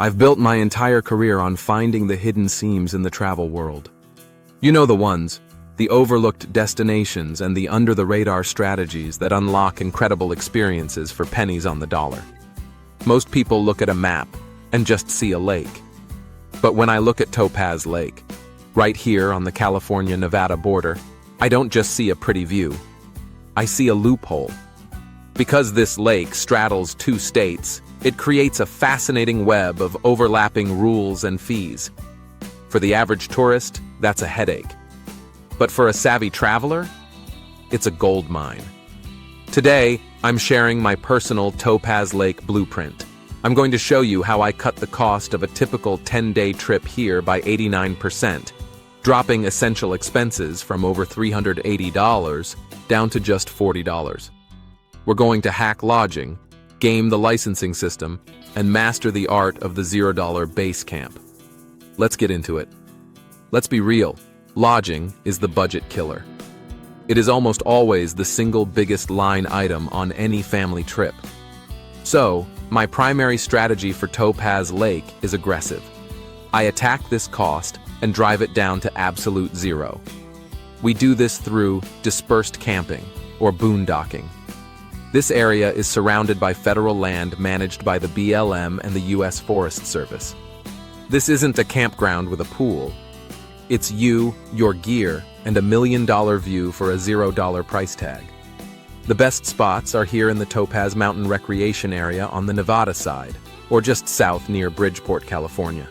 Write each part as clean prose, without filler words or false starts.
I've built my entire career on finding the hidden seams in the travel world. You know the ones, the overlooked destinations and the under-the-radar strategies that unlock incredible experiences for pennies on the dollar. Most people look at a map and just see a lake. But when I look at Topaz Lake, right here on the California-Nevada border, I don't just see a pretty view. I see a loophole. Because this lake straddles two states, it creates a fascinating web of overlapping rules and fees. For the average tourist, that's a headache. But for a savvy traveler, it's a gold mine. Today, I'm sharing my personal Topaz Lake Blueprint. I'm going to show you how I cut the cost of a typical 10-day trip here by 89%, dropping essential expenses from over $380 down to just $40. We're going to hack lodging, game the licensing system, and master the art of the $0 Basecamp. Let's get into it. Let's be real, lodging is the budget killer. It is almost always the single biggest line item on any family trip. So, my primary strategy for Topaz Lake is aggressive. I attack this cost and drive it down to absolute zero. We do this through dispersed camping, or boondocking. This area is surrounded by federal land managed by the BLM and the U.S. Forest Service. This isn't a campground with a pool. It's you, your gear, and $1 million view for a $0 price tag. The best spots are here in the Topaz Mountain Recreation Area on the Nevada side, or just south near Bridgeport, California.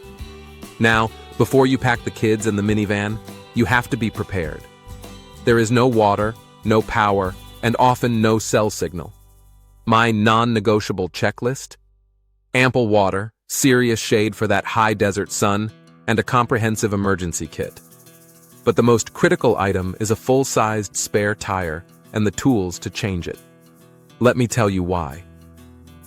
Now, before you pack the kids in the minivan, you have to be prepared. There is no water, no power, and often no cell signal. My non-negotiable checklist? Ample water, serious shade for that high desert sun, and a comprehensive emergency kit. But the most critical item is a full-sized spare tire and the tools to change it. Let me tell you why.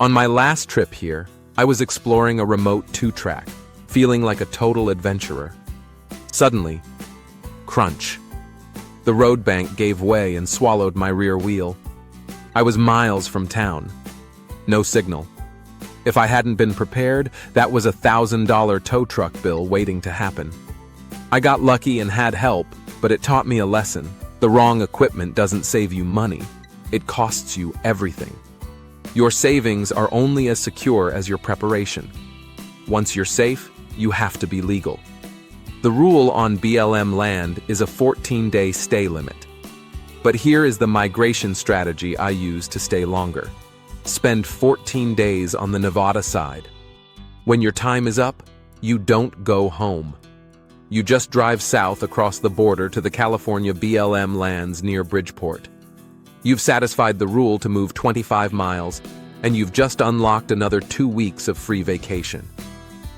On my last trip here, I was exploring a remote two-track, feeling like a total adventurer. Suddenly, crunch. The road bank gave way and swallowed my rear wheel. I was miles from town. No signal. If I hadn't been prepared, that was a $1,000 tow truck bill waiting to happen. I got lucky and had help, but it taught me a lesson. The wrong equipment doesn't save you money. It costs you everything. Your savings are only as secure as your preparation. Once you're safe, you have to be legal. The rule on BLM land is a 14-day stay limit. But here is the migration strategy I use to stay longer. Spend 14 days on the Nevada side. When your time is up, you don't go home. You just drive south across the border to the California BLM lands near Bridgeport. You've satisfied the rule to move 25 miles, and you've just unlocked another 2 weeks of free vacation.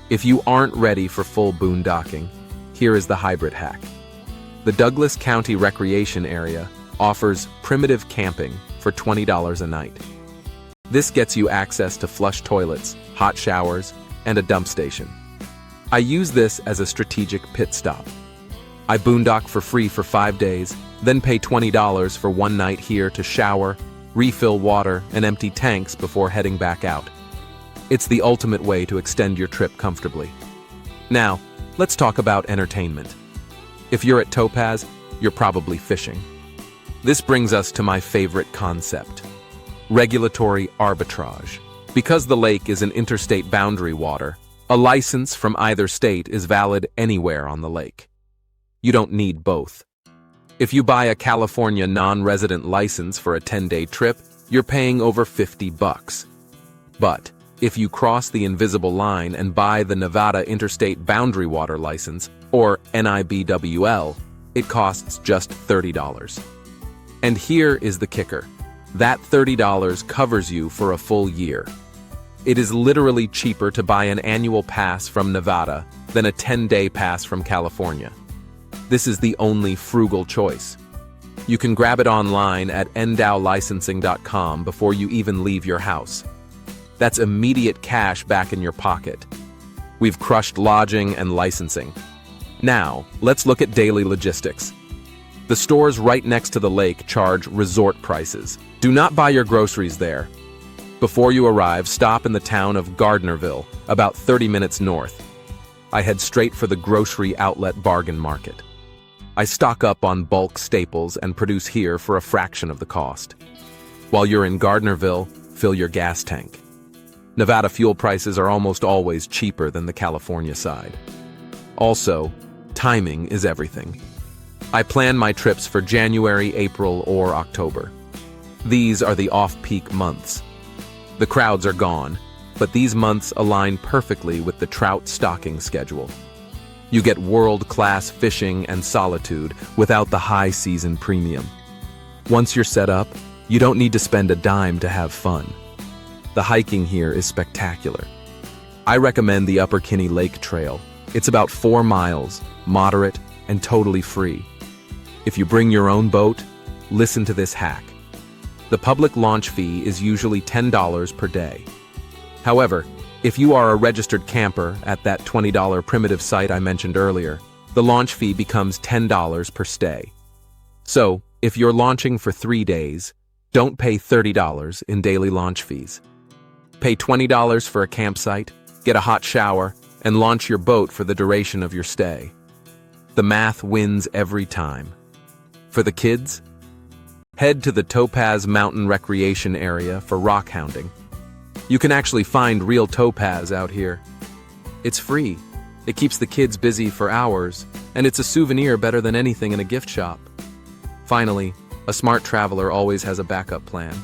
If you aren't ready for full boondocking, here is the hybrid hack. The Douglas County Recreation Area offers primitive camping for $20 a night. This gets you access to flush toilets, hot showers, and a dump station. I use this as a strategic pit stop. I boondock for free for 5 days, then pay $20 for one night here to shower, refill water, and empty tanks before heading back out. It's the ultimate way to extend your trip comfortably. Now, let's talk about entertainment. If you're at Topaz, you're probably fishing. This brings us to my favorite concept: regulatory arbitrage. Because the lake is an interstate boundary water, a license from either state is valid anywhere on the lake. You don't need both. If you buy a California non-resident license for a 10-day trip, you're paying over $50. But if you cross the invisible line and buy the Nevada Interstate Boundary Water License, or NIBWL, it costs just $30. And here is the kicker. That $30 covers you for a full year. It is literally cheaper to buy an annual pass from Nevada than a 10-day pass from California. This is the only frugal choice. You can grab it online at endowlicensing.com before you even leave your house. That's immediate cash back in your pocket. We've crushed lodging and licensing. Now, let's look at daily logistics. The stores right next to the lake charge resort prices. Do not buy your groceries there. Before you arrive, stop in the town of Gardnerville, about 30 minutes north. I head straight for the grocery outlet bargain market. I stock up on bulk staples and produce here for a fraction of the cost. While you're in Gardnerville, fill your gas tank. Nevada fuel prices are almost always cheaper than the California side. Also, timing is everything. I plan my trips for January, April, or October. These are the off-peak months. The crowds are gone, but these months align perfectly with the trout stocking schedule. You get world-class fishing and solitude without the high season premium. Once you're set up, you don't need to spend a dime to have fun. The hiking here is spectacular. I recommend the Upper Kinney Lake Trail. It's about 4 miles, moderate, and totally free. If you bring your own boat, listen to this hack. The public launch fee is usually $10 per day. However, if you are a registered camper at that $20 primitive site I mentioned earlier, the launch fee becomes $10 per stay. So, if you're launching for 3 days, don't pay $30 in daily launch fees. Pay $20 for a campsite, get a hot shower, and launch your boat for the duration of your stay. The math wins every time. For the kids, head to the Topaz Mountain Recreation Area for rockhounding. You can actually find real topaz out here. It's free, it keeps the kids busy for hours, and it's a souvenir better than anything in a gift shop. Finally, a smart traveler always has a backup plan.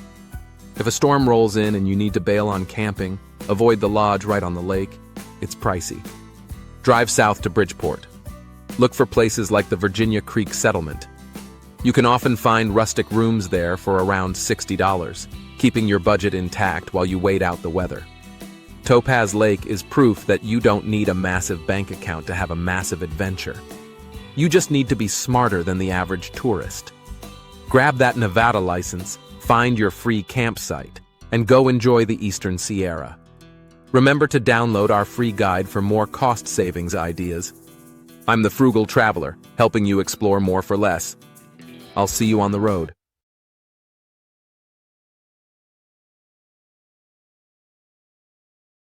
If a storm rolls in and you need to bail on camping, avoid the lodge right on the lake. It's pricey. Drive south to Bridgeport. Look for places like the Virginia Creek Settlement. You can often find rustic rooms there for around $60, keeping your budget intact while you wait out the weather. Topaz Lake is proof that you don't need a massive bank account to have a massive adventure. You just need to be smarter than the average tourist. Grab that Nevada license, find your free campsite, and go enjoy the Eastern Sierra. Remember to download our free guide for more cost savings ideas. I'm the Frugal Traveler, helping you explore more for less. I'll see you on the road.